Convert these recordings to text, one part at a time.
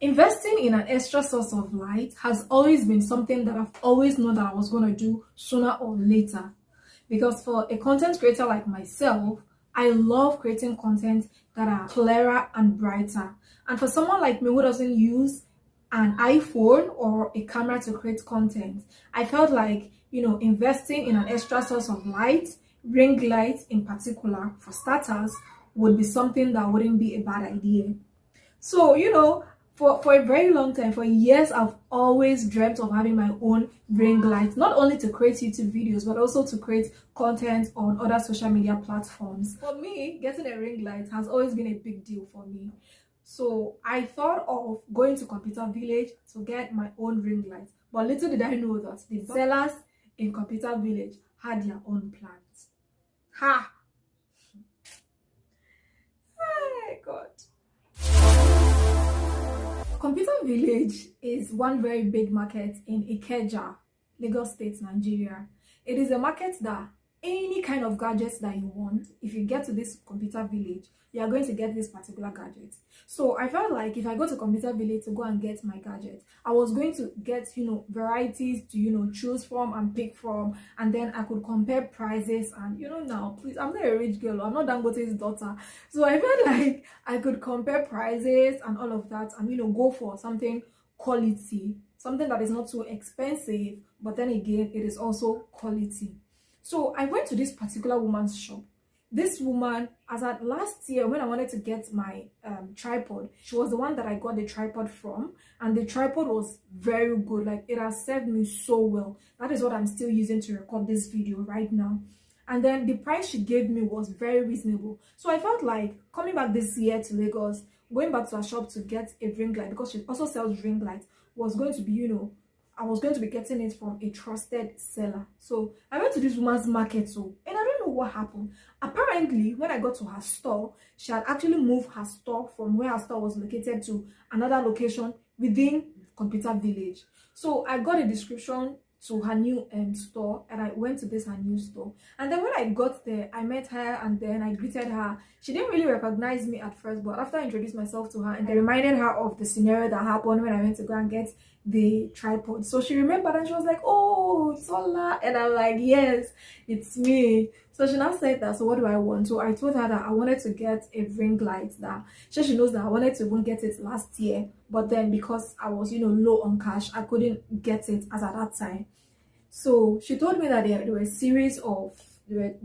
Investing in an extra source of light has always been something that I've always known that I was going to do sooner or later. Because for a content creator like myself, I love creating content that are clearer and brighter. And for someone like me who doesn't use an iPhone or a camera to create content, I felt like, investing in an extra source of light, ring light in particular, for starters, would be something that wouldn't be a bad idea. So, for a very long time, for years, I've always dreamt of having my own ring light, not only to create YouTube videos, but also to create content on other social media platforms. For me, getting a ring light has always been a big deal for me. So I thought of going to Computer Village to get my own ring light. But little did I know that the sellers in Computer Village had their own plans. Ha! Hey, God. Computer Village is one very big market in Ikeja, Lagos State, Nigeria. It is a market that any kind of gadgets that you want, if you get to this Computer Village, you are going to get this particular gadget. So I felt like if I go to Computer Village to go and get my gadget, I was going to get, varieties to, choose from and pick from, and then I could compare prices. And, now, please, I'm not a rich girl, I'm not Dangote's daughter. So I felt like I could compare prices and all of that and, go for something quality, something that is not too expensive, but then again, it is also quality. So I went to this particular woman's shop. This woman, as at last year when I wanted to get my tripod, she was the one that I got the tripod from, and the tripod was very good. Like, it has served me so well. That is what I'm still using to record this video right now. And then the price she gave me was very reasonable. So I felt like coming back this year to Lagos, going back to her shop to get a ring light, because she also sells ring lights, was going to be, I was going to be getting it from a trusted seller. So I went to this woman's market too, and I don't know what happened. Apparently, when I got to her store, she had actually moved her store from where her store was located to another location within Computer Village. So I got a description to her new store, and I went to this her new store. And then when I got there, I met her and then I greeted her. She didn't really recognize me at first, but after I introduced myself to her and I reminded her of the scenario that happened when I went to go and get the tripod, so she remembered and she was like, "Oh, Sola," and I'm like, "Yes, it's me." So she now said that, so what do I want? So I told her that I wanted to get a ring light. That she knows that I wanted to even get it last year, but then because I was low on cash, I couldn't get it as at that time. So she told me that there were a series of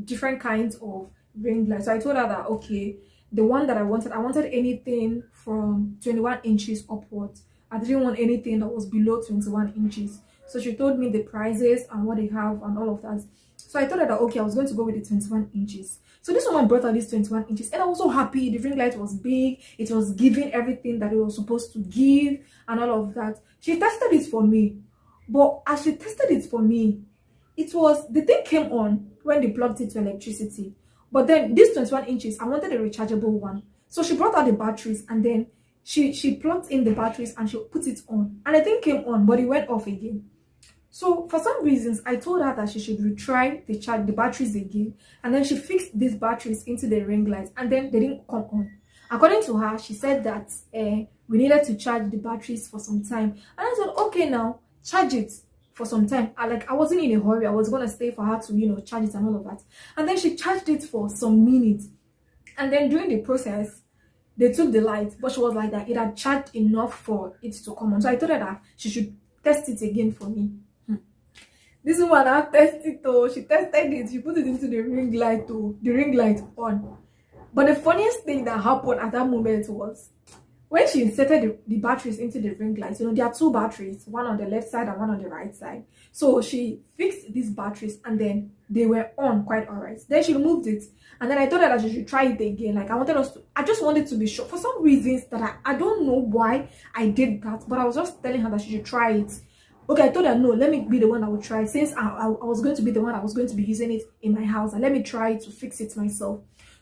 different kinds of ring lights. So I told her that, okay, the one that I wanted anything from 21 inches upwards. I didn't want anything that was below 21 inches. So she told me the prices and what they have and all of that. So I told her that, okay, I was going to go with the 21 inches. So this woman brought out this 21 inches, and I was so happy. The ring light was big. It was giving everything that it was supposed to give and all of that. She tested it for me. But as she tested it for me, the thing came on when they plugged it to electricity. But then this 21 inches, I wanted a rechargeable one. So she brought out the batteries, and then she plugged in the batteries and she put it on. And the thing came on, but it went off again. So for some reasons, I told her that she should retry the batteries again. And then she fixed these batteries into the ring lights, and then they didn't come on. According to her, she said that we needed to charge the batteries for some time. And I said, okay, now charge it for some time. I wasn't in a hurry. I was gonna stay for her to charge it and all of that. And then she charged it for some minutes. And then during the process, they took the light, but she was like that it had charged enough for it to come on. So I told her that she should test it again for me. This woman had tested it though. She tested it. She put it into the ring light though. The ring light on. But the funniest thing that happened at that moment was when she inserted the batteries into the ring light. There are two batteries, one on the left side and one on the right side. So she fixed these batteries, and then they were on quite alright. Then she removed it, and then I told her that she should try it again. Like, I just wanted to be sure. For some reasons that I don't know why I did that, but I was just telling her that she should try it. Okay, I told her, no, let me be the one that would try it. Since I was going to be the one that was going to be using it in my house, and let me try to fix it myself.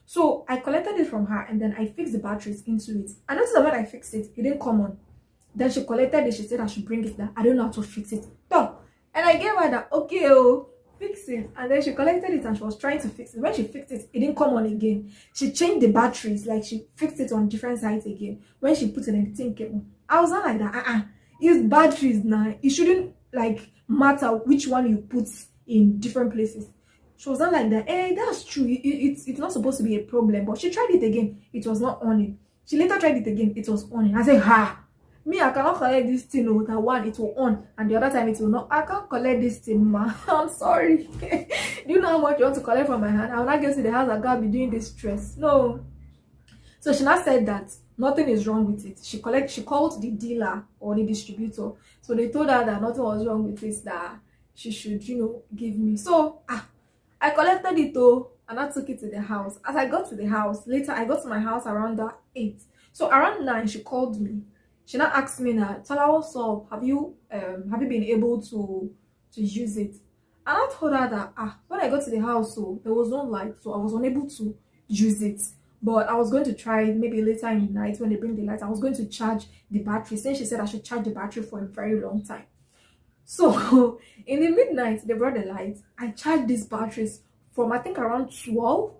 So I collected it from her, and then I fixed the batteries into it. I noticed that when I fixed it, it didn't come on. Then she collected it. She said I should bring it there. I don't know how to fix it. No. And I gave her that, okay, oh, fix it. And then she collected it and she was trying to fix it. When she fixed it, it didn't come on again. She changed the batteries, like she fixed it on different sides again. When she put it in, the thing came on. I was not like that. It's batteries now. It shouldn't like matter which one you put in different places. She was not like that. That's true. It's not supposed to be a problem. But she tried it again. It was not on it. She later tried it again. It was on it. I said, ha. Me, I cannot collect this thing with that one. It will on. And the other time it will not. I can't collect this thing, ma. I'm sorry. Do you know how much you want to collect from my hand? I will not get to the house. I can't be doing this stress. No. So she now said that nothing is wrong with it. She called the dealer or the distributor. So they told her that nothing was wrong with it, that she should, give me. So I collected it though, and I took it to the house. As I got to the house, later I got to my house around 8. So around 9, she called me. She now asked me that, Tola, what's up? Have you been able to use it? And I told her that when I got to the house, so there was no light, so I was unable to use it. But I was going to try maybe later in the night when they bring the light. I was going to charge the battery, since she said I should charge the battery for a very long time. So in the midnight, they brought the light. I charged these batteries from I think around 12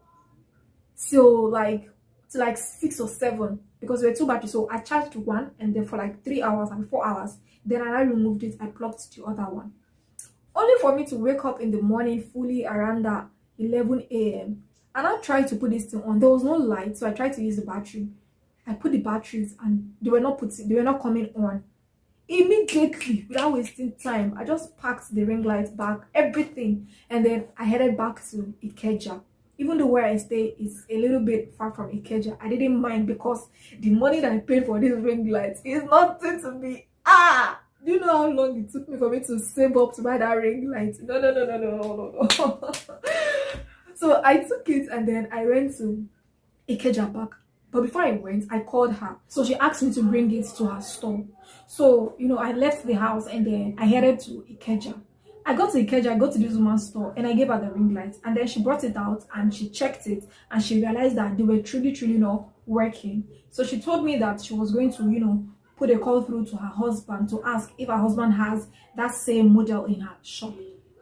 till like 6 or 7, because there were 2 batteries. So I charged one, and then for like 3 hours and 4 hours, then I removed it. I plugged the other one, only for me to wake up in the morning fully around 11 a.m. and I tried to put this thing on. There was no light, so I tried to use the battery. I put the batteries and they were not coming on. Immediately, without wasting time, I just packed the ring light back, everything, and then I headed back to Ikeja. Even though where I stay is a little bit far from Ikeja, I didn't mind, because the money that I paid for these ring lights is nothing to me. Do you know how long it took me for me to save up to buy that ring light? No. So I took it, and then I went to Ikeja Park. But before I went, I called her. So she asked me to bring it to her store. So, I left the house, and then I headed to Ikeja. I got to Ikeja, I got to this woman's store, and I gave her the ring light. And then she brought it out, and she checked it, and she realized that they were truly not working. So she told me that she was going to, put a call through to her husband to ask if her husband has that same model in her shop.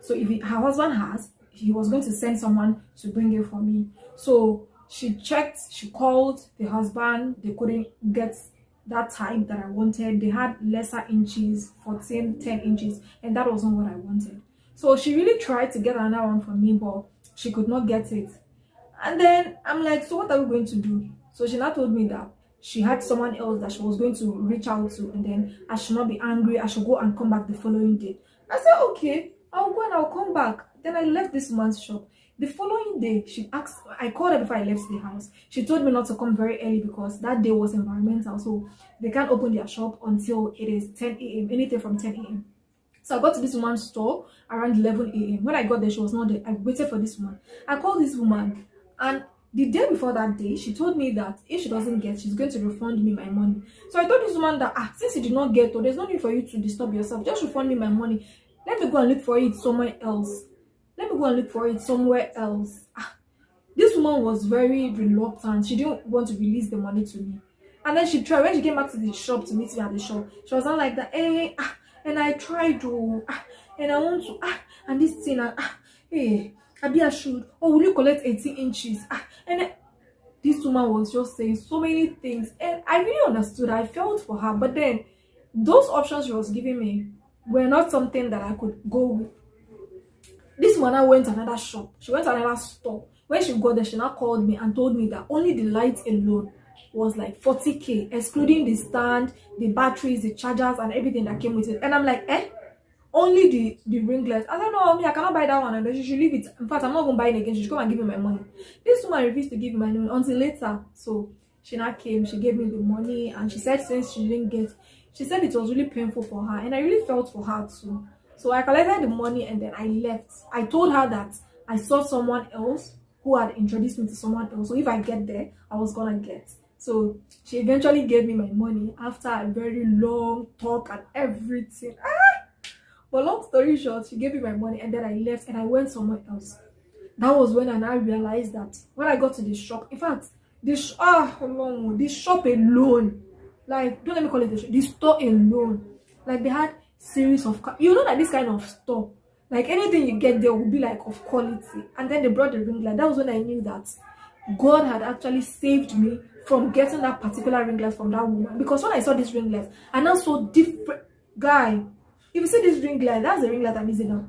So if her husband has, he was going to send someone to bring it for me. So she checked, she called the husband. They couldn't get that type that I wanted. They had lesser inches, 10 inches, and that wasn't what I wanted. So she really tried to get another one for me, but she could not get it. And then I'm like, so what are we going to do? So she now told me that she had someone else that she was going to reach out to, and then I should not be angry. I should go and come back the following day. I said, okay, I'll go and I'll come back. Then I left this woman's shop. The following day, she asked, I called her before I left the house. She told me not to come very early because that day was environmental. So they can't open their shop until it is 10 a.m., anything from 10 a.m. So I got to this woman's store around 11 a.m. When I got there, she was not there. I waited for this woman. I called this woman, and the day before that day, she told me that if she doesn't get, she's going to refund me my money. So I told this woman that, since you did not get, there's no need for you to disturb yourself. Just refund me my money. Let me go and look for it somewhere else. This woman was very reluctant. She didn't want to release the money to me. And then she tried, when she came back to the shop to meet me at the shop, she was not like that, and I tried to, and I want to, and this thing, Abi I should, will you collect 18 inches? And then this woman was just saying so many things, and I really understood. I felt for her, but then those options she was giving me were not something that I could go with. This woman now went to another shop. She went to another store. When she got there, she now called me and told me that only the lights alone was like 40k, excluding the stand, the batteries, the chargers, and everything that came with it. And I'm like, only the ring lights. I don't know, I cannot buy that one, and then she should leave it. In fact, I'm not going to buy it again. She should come and give me my money. This woman refused to give me my money until later. So she now came, she gave me the money, and she said since she didn't get, she said it was really painful for her, and I really felt for her too. So I collected the money, and then I left. I told her that I saw someone else who had introduced me to someone else. So if I get there, I was gonna get. So she eventually gave me my money after a very long talk and everything. But long story short, she gave me my money, and then I left and I went somewhere else. That was when I now realized that when I got to the shop, in fact, the shop alone, like, don't let me call it the store alone, like they had series of, that this kind of store, like anything you get there will be like of quality. And then they brought the ring light. That was when I knew that God had actually saved me from getting that particular ring light from that woman. Because when I saw this ring light, I now saw different guy. If you see this ring light, that's the ring light I'm using now.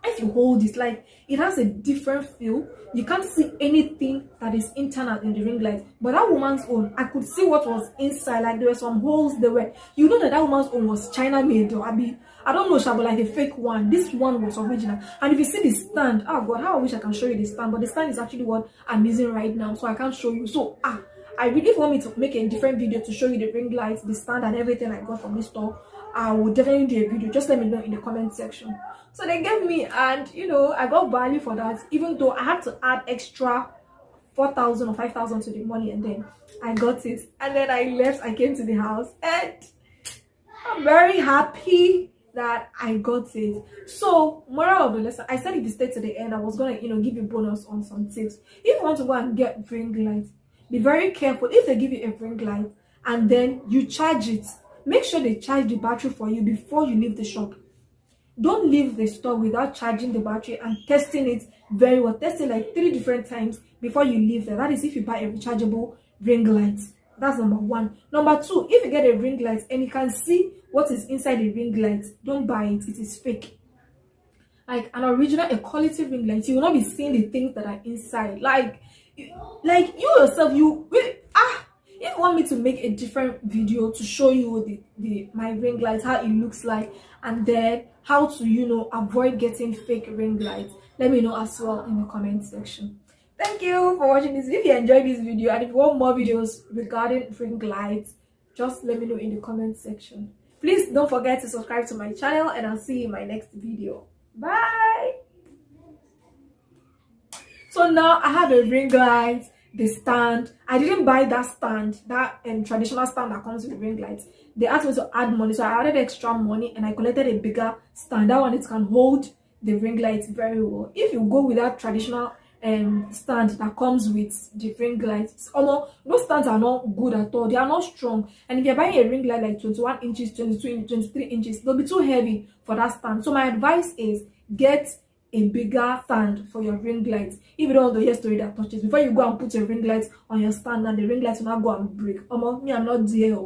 If you hold it, like, it has a different feel. You can't see anything that is internal in the ring light. But that woman's own, I could see what was inside. Like, there were some holes there. You know that woman's own was China made, or I don't know, but like a fake one. This one was original. And if you see the stand, oh God, how I wish I can show you the stand. But the stand is actually what I'm using right now, so I can't show you. So I really want me to make a different video to show you the ring lights, the stand, and everything I got from this store. I will definitely do a video. Just let me know in the comment section. So they gave me, and you know, I got value for that, even though I had to add extra 4,000 or 5,000 to the money, and then I got it. And then I left, I came to the house, and I'm very happy that I got it. So moral of the lesson, I said if you stay to the end, I was gonna, you know, give you bonus on some tips. If you want to go and get ring light, be very careful. If they give you a ring light and then you charge it, make sure they charge the battery for you before you leave the shop. Don't leave the store without charging the battery and testing it very well. Test it like 3 different times before you leave there. That is if you buy a rechargeable ring light. That's number 1. Number 2, if you get a ring light and you can see what is inside the ring light, don't buy it. It is fake. Like an original, a quality ring light, you will not be seeing the things that are inside. Like you yourself, if you want me to make a different video to show you my ring light, how it looks like, and then how to, you know, avoid getting fake ring lights, let me know as well in the comment section. Thank you for watching this. If you enjoyed this video and if you want more videos regarding ring lights, just let me know in the comment section. Please don't forget to subscribe to my channel, and I'll see you in my next video. Bye. So now I have a ring light, the stand. I didn't buy that stand, that traditional stand that comes with ring lights. They asked me to add money, so I added extra money and I collected a bigger stand. That one, it can hold the ring lights very well. If you go with that traditional stand that comes with the ring lights, although those stands are not good at all, they are not strong. And if you're buying a ring light like 21 inches, 22 inches, 23 inches, they'll be too heavy for that stand. So my advice is get a bigger stand for your ring lights. If you don't know the story that touches, before you go and put your ring lights on your stand and the ring lights will not go and break. Me, I'm not there.